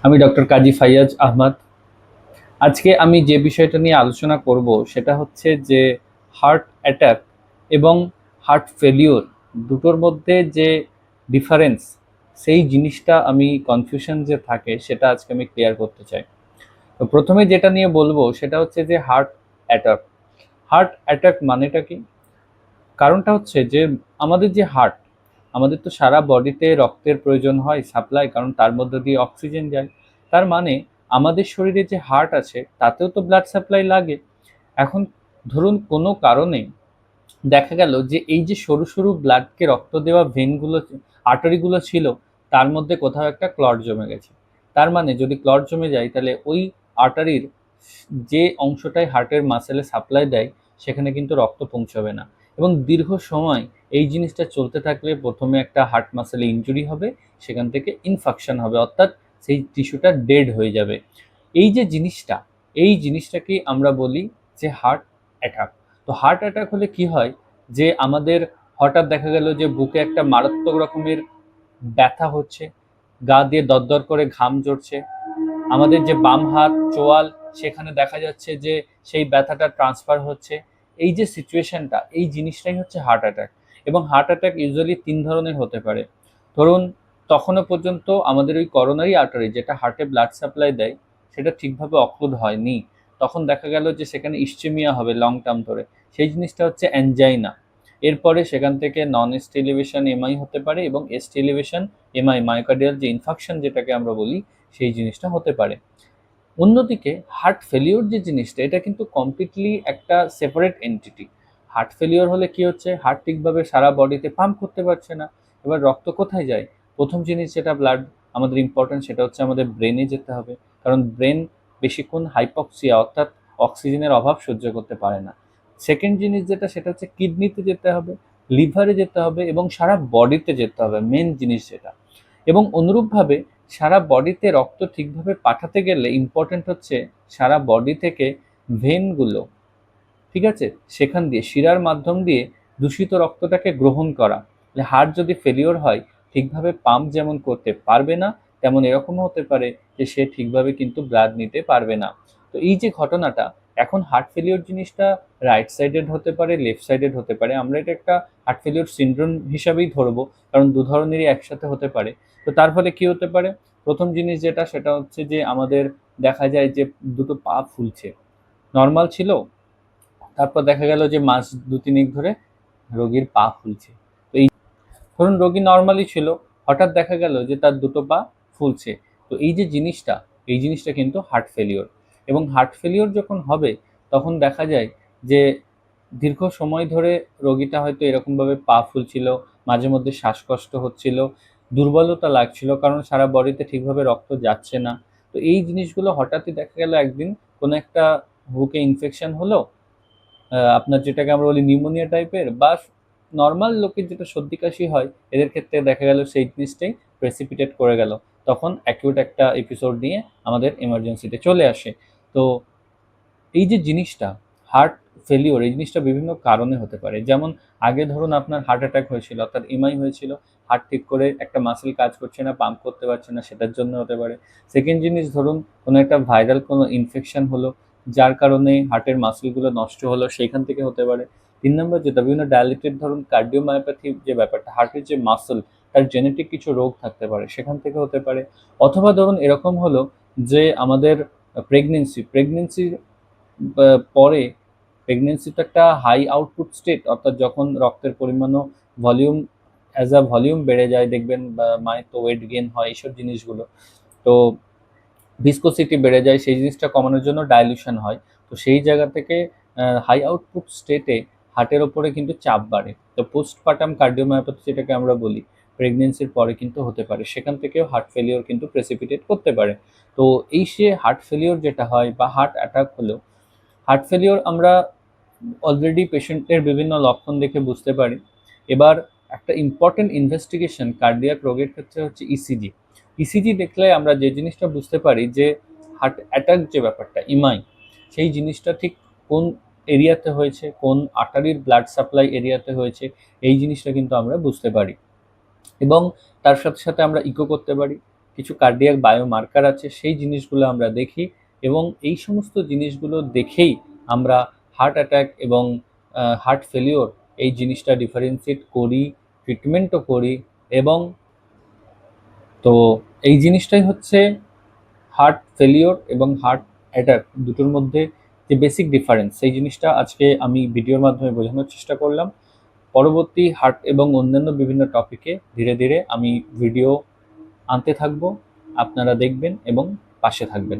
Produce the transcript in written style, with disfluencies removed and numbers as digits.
আমি ডক্টর কাজী ফাইয়াজ আহমদ। আজকে আমি যে বিষয়টা নিয়ে আলোচনা করব সেটা হচ্ছে যে হার্ট অ্যাটাক এবং হার্ট ফেলিওর দুটোর মধ্যে যে ডিফারেন্স, সেই জিনিসটা আমি কনফিউশন যে থাকে সেটা আজকে আমি ক্লিয়ার করতে চাই। তো প্রথমে যেটা নিয়ে বলবো সেটা হচ্ছে যে হার্ট অ্যাটাক। হার্ট অ্যাটাক মানেটা কি? কারণটা হচ্ছে যে আমাদের যে হার্ট, আমাদের তো সারা বডিতে রক্তের প্রয়োজন হয় সাপ্লাই, কারণ তার মধ্যে দিয়ে অক্সিজেন যায়। তার মানে আমাদের শরীরে যে হার্ট আছে তাতেও তো ব্লাড সাপ্লাই লাগে। এখন ধরুন কোনো কারণে দেখা গেল যে এই যে সরু সরু ব্লাডকে রক্ত দেওয়া ভেনগুলো, আর্টারিগুলো ছিল, তার মধ্যে কোথাও একটা ক্লট জমে গেছে। তার মানে যদি ক্লট জমে যায় তাহলে ওই আর্টারির যে অংশটাই হার্টের মাসেলে সাপ্লাই দেয় সেখানে কিন্তু রক্ত পৌঁছবে না। এবং দীর্ঘ সময় এই জিনিসটা চলতে থাকলে প্রথমে একটা হার্ট মাসেলে ইনজুরি হবে, সেখান থেকে ইনফাকশন হবে, অর্থাৎ সেই টিস্যুটা ডেড হয়ে যাবে। এই যে জিনিসটা, এই জিনিসটাকেই আমরা বলি যে হার্ট অ্যাটাক। তো হার্ট অ্যাটাক হলে কি হয়, যে আমাদের হঠাৎ দেখা গেল যে বুকে একটা মারাত্মক রকমের ব্যথা হচ্ছে, গা দিয়ে দরদর করে ঘাম ঝরছে, আমাদের যে বাম হাত চোয়াল সেখানে দেখা যাচ্ছে যে সেই ব্যথাটা ট্রান্সফার হচ্ছে। এই যে সিচুয়েশনটা, এই জিনিসটাই হচ্ছে হার্ট অ্যাটাক। এবং হার্ট অ্যাটাক ইউজুয়ালি তিন ধরনের হতে পারে। ধরুন, তখনও পর্যন্ত আমাদের ওই করোনারি আর্টারি যেটা হার্টে ব্লাড সাপ্লাই দেয় সেটা ঠিকভাবে অক্লুড হয়নি, তখন দেখা গেল যে সেখানে ইসচেমিয়া হবে লং টার্ম ধরে, সেই জিনিসটা হচ্ছে অ্যানজাইনা। এরপরে সেখান থেকে নন এসটি এলিভেশন এমআই হতে পারে, এবং এসটি এলিভেশন এমআই মায়োকার্ডিয়াল যে ইনফাকশন যেটাকে আমরা বলি, সেই জিনিসটা হতে পারে। অন্যদিকে হার্ট ফেলিওর যে জিনিসটা, এটা কিন্তু কমপ্লিটলি একটা সেপারেট এন্টিটি। হার্ট ফেলিওর হলে কি হচ্ছে, হার্ট ঠিকভাবে সারা বডিতে পাম্প করতে পারছে না। এবার রক্ত কোথায় যায়? প্রথম জিনিস যেটা ব্লাড আমাদের ইম্পর্টেন্ট, সেটা হচ্ছে আমাদের ব্রেনে যেতে হবে, কারণ ব্রেন বেশিক্ষণ হাইপক্সিয়া অর্থাৎ অক্সিজেনের অভাব সহ্য করতে পারে না। সেকেন্ড জিনিস যেটা, সেটা হচ্ছে কিডনিতে যেতে হবে, লিভারে যেতে হবে, এবং সারা বডিতে যেতে হবে, মেন জিনিস যেটা। এবং অনুরূপভাবে সারা বডিতে রক্ত ঠিকভাবে পাঠাতে গেলে ইম্পর্টেন্ট হচ্ছে সারা বডি থেকে ভেনগুলো, ঠিক আছে, সেখান দিয়ে শিরার মাধ্যম দিয়ে দূষিত রক্তটাকে গ্রহণ করা। হার্ট যদি ফেলিওর হয়, ঠিকভাবে পাম্প যেমন করতে পারবে না, তেমন এরকমও হতে পারে যে সে ঠিকভাবে কিন্তু ব্লাড নিতে পারবে না। তো এই যে ঘটনাটা, এখন হার্ট ফেলিওর জিনিসটা রাইট সাইডেড হতে পারে, লেফট সাইডেড হতে পারে, আমরা এটা একটা হার্ট ফেলিওর সিনড্রোম হিসাবেই ধরবো, কারণ দু ধরনেরই একসাথে হতে পারে। তো তার ফলে কি হতে পারে? প্রথম জিনিস যেটা, সেটা হচ্ছে যে আমাদের দেখা যায় যে দুটো পা ফুলছে, নর্মাল ছিল, তারপর দেখা গেল যে মাস দু তিনেক ধরে রোগীর পা ফুলছে। তো এই ধরুন রোগী নর্মালি ছিল, হঠাৎ দেখা গেল যে তার দুটো পা ফুলছে। তো এই যে জিনিসটা, এই জিনিসটা কিন্তু হার্ট ফেলিওর। এবং হার্ট ফেলিওর যখন হবে, তখন দেখা যায় যে দীর্ঘ সময় ধরে রোগীটা হয়তো এরকমভাবে পা ফুলছিল, মাঝে মধ্যে শ্বাসকষ্ট হচ্ছিল, দুর্বলতা লাগছিল, কারণ সারা বডিতে ঠিকভাবে রক্ত যাচ্ছে না। তো এই জিনিসগুলো হঠাৎই দেখা গেল একদিন কোনো একটা বুকে ইনফেকশন হলো, আপনার যেটাকে আমরা বলি নিউমোনিয়া টাইপের, বা নর্মাল লোকের যেটা সর্দি কাশি হয়, এদের ক্ষেত্রে দেখা গেল সেই জিনিসটাই প্রেসিপিটেট করে গেল, তখন অ্যাকিউট একটা এপিসোড নিয়ে আমাদের এমার্জেন্সিতে চলে আসে। তো এই যে জিনিসটা হার্ট ফেলিওর, এই জিনিসটা বিভিন্ন কারণে হতে পারে। যেমন আগে ধরুন আপনার হার্ট অ্যাটাক হয়েছিল, অর্থাৎ এমআই হয়েছিল, হার্ট ঠিক করে একটা মাসেল কাজ করছে না, পাম্প করতে পারছে না, সেটার জন্য হতে পারে। সেকেন্ড জিনিস, ধরুন কোনো একটা ভাইরাল কোনো ইনফেকশন হলো, যার কারণে হার্টের মাসেলগুলো নষ্ট হলো, সেইখান থেকে হতে পারে। তিন নম্বর যেটা, বিভিন্ন ডায়ালিটেড ধরুন কার্ডিওমায়োপ্যাথি যে ব্যাপারটা, হার্টের যে মাসেল, তার জেনেটিক কিছু রোগ থাকতে পারে, সেখান থেকে হতে পারে। অথবা ধরুন এরকম হলো যে আমাদের প্রেগনেন্সির পরে, প্রেগনেন্সি তো একটা হাই আউটপুট স্টেট, অর্থাৎ যখন রক্তের পরিমাণও ভলিউম, অ্যাজ আ ভলিউম বেড়ে যায়, দেখবেন বা মায়ের তো ওয়েট গেইন হয়, এইসব জিনিসগুলো। তো ভিসকোসিটি বেড়ে যায়, সেই জিনিসটা কমানোর জন্য ডাইলিউশন হয়। তো সেই জায়গা থেকে হাই আউটপুট স্টেটে হার্টের ওপরে কিন্তু চাপ বাড়ে। তো পোস্টপার্টাম কার্ডিওমায়োপ্যাথি যেটাকে আমরা বলি, প্রেগনেন্সির পরে কিন্তু হতে পারে, সেখান থেকেও হার্ট ফেলিওর কিন্তু প্রেসিপিটেট করতে পারে। তো এই সে হার্ট ফেলিওর যেটা হয় বা হার্ট অ্যাটাক হলো, হার্ট ফেলিওর আমরা অলরেডি পেশেন্টের বিভিন্ন লক্ষণ দেখে বুঝতে পারি। এবার একটা ইম্পর্টেন্ট ইনভেস্টিগেশন কার্ডিয়াক রোগের ক্ষেত্রে হচ্ছে ইসিজি। ইসিজি দেখলে আমরা যে জিনিসটা বুঝতে পারি যে হার্ট অ্যাটাক যে ব্যাপারটা ইমাই, সেই জিনিসটা ঠিক কোন এরিয়াতে হয়েছে, কোন আর্টারির ব্লাড সাপ্লাই এরিয়াতে হয়েছে, এই জিনিসটা কিন্তু আমরা বুঝতে পারি। এবং তার সাথে সাথে আমরা ইকো করতে পারি, কিছু কার্ডিয়াক বায়োমার্কার আছে, সেই জিনিসগুলো আমরা দেখি এবং এই সমস্ত জিনিসগুলো দেখেই আমরা হার্ট অ্যাটাক এবং হার্ট ফেলিওর এই জিনিসটা ডিফারেন্সিয়েট করি, ট্রিটমেন্টও করি। এবং তো এই জিনিসটাই হচ্ছে হার্ট ফেলিওর এবং হার্ট অ্যাটাক দুটোর মধ্যে যে বেসিক ডিফারেন্স, সেই জিনিসটা আজকে আমি ভিডিওর মাধ্যমে বোঝানোর চেষ্টা করলাম। পরবর্তী হার্ট এবং অন্যান্য বিভিন্ন টপিকে ধীরে ধীরে আমি ভিডিও আনতে থাকবো, আপনারা দেখবেন এবং পাশে থাকবেন।